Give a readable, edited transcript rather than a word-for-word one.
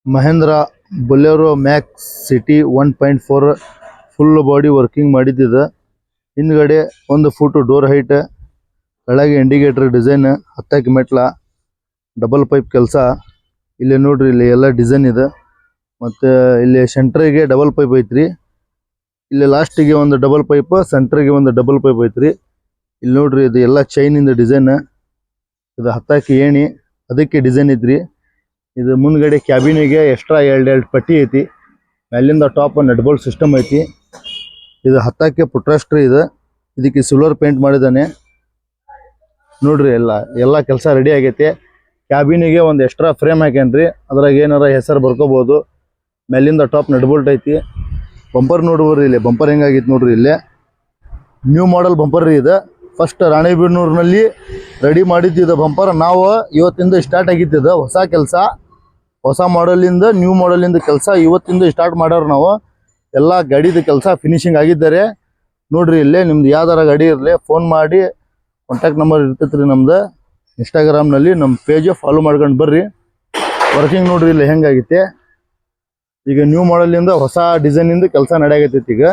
Mahendra Bolero Max City 1.4 full body working ಮಾಡಿದ್ದಿದೆ. ಹಿಂದ್ಗಡೆ 1 foot door height, ಕೆಳಗೆ ಇಂಡಿಕೇಟರ್ ಡಿಸೈನ್, ಹತ್ತಕ್ಕೆ ಮೆಟ್ಲ, ಡಬಲ್ ಪೈಪ್ ಕೆಲಸ. ಇಲ್ಲಿ ನೋಡ್ರಿ, ಇಲ್ಲಿ ಎಲ್ಲ ಡಿಸೈನ್ ಇದೆ. ಮತ್ತು ಇಲ್ಲಿ ಸೆಂಟ್ರಿಗೆ ಡಬಲ್ ಪೈಪ್ ಐತ್ರಿ. ಇಲ್ಲಿ ಲಾಸ್ಟಿಗೆ ಒಂದು ಡಬಲ್ ಪೈಪ್, ಸೆಂಟ್ರಿಗೆ ಒಂದು ಡಬಲ್ ಪೈಪ್ ಐತ್ರಿ. ಇಲ್ಲಿ ನೋಡ್ರಿ, ಇದು ಎಲ್ಲ ಚೈನಿಂದ ಡಿಸೈನ್. ಇದು ಹತ್ತಕ್ಕೆ ಏಣಿ, ಅದಕ್ಕೆ ಡಿಸೈನ್ ಐತ್ರಿ. ಇದು ಮುಂದ್ಗಡೆ ಕ್ಯಾಬಿನಿಗೆ ಎಕ್ಸ್ಟ್ರಾ ಎರಡು ಪಟ್ಟಿ ಐತಿ. ಮೇಲಿಂದ ಟಾಪ್ ನಟ್ ಬೋಲ್ಟ್ ಸಿಸ್ಟಮ್ ಐತಿ. ಇದು ಹತ್ತಕ್ಕೆ ಪುಟ್ರಸ್ಟ್ರಿ ಇದೆ. ಇದಕ್ಕೆ ಸಿಲ್ವರ್ ಪೇಂಟ್ ಮಾಡಿದ್ದಾನೆ. ನೋಡ್ರಿ, ಎಲ್ಲ ಕೆಲಸ ರೆಡಿ ಆಗೈತಿ. ಕ್ಯಾಬಿನಿಗೆ ಒಂದು ಎಕ್ಸ್ಟ್ರಾ ಫ್ರೇಮ್ ಹಾಕ್ಯಾನ್ರಿ, ಅದ್ರಾಗ ಏನಾರ ಹೆಸರು ಬರ್ಕೋಬಹುದು. ಮೇಲಿಂದ ಟಾಪ್ ನಟ್ ಬೋಲ್ಟ್ ಐತಿ. ಬಂಪರ್ ನೋಡ್ಬೋರಿ, ಇಲ್ಲಿ ಬಂಪರ್ ಹೆಂಗಾಗಿತ್ತು ನೋಡ್ರಿ. ಇಲ್ಲಿ ನ್ಯೂ ಮಾಡೆಲ್ ಬಂಪರ್ ರೀ ಇದು. ಫಸ್ಟ್ ರಾಣೆಬೆನ್ನೂರಿನಲ್ಲಿ ರೆಡಿ ಮಾಡಿದ್ದಿದ್ದು ಬಂಪರ್. ನಾವು ಇವತ್ತಿಂದ ಸ್ಟಾರ್ಟ್ ಆಗಿದ್ದಿದ್ದು ಹೊಸ ಕೆಲಸ. ಹೊಸ ಮಾಡಲಿಂದ ನ್ಯೂ ಮಾಡಲಿಂದ ಕೆಲಸ ಇವತ್ತಿಂದ ಸ್ಟಾರ್ಟ್ ಮಾಡೋರು ನಾವು. ಎಲ್ಲ ಗಾಡಿದ ಕೆಲಸ ಫಿನಿಶಿಂಗ್ ಆಗಿದ್ದಾರೆ. ನೋಡ್ರಿ, ಇಲ್ಲೇ ನಿಮ್ದು ಯಾವ್ದಾರ ಗಾಡಿ ಇರಲಿ ಫೋನ್ ಮಾಡಿ, ಕಾಂಟ್ಯಾಕ್ಟ್ ನಂಬರ್ ಇರ್ತೈತ್ರಿ ನಮ್ದು. ಇನ್ಸ್ಟಾಗ್ರಾಮ್ನಲ್ಲಿ ನಮ್ಮ ಪೇಜ್ ಫಾಲೋ ಮಾಡ್ಕೊಂಡು ಬರ್ರಿ. ವರ್ಕಿಂಗ್ ನೋಡ್ರಿ ಇಲ್ಲಿ ಹೆಂಗಾಗೈತೆ. ಈಗ ನ್ಯೂ ಮಾಡಲಿಂದ ಹೊಸ ಡಿಸೈನಿಂದ ಕೆಲಸ ನಡೆಯಾಗತ್ತೈತಿ ಈಗ.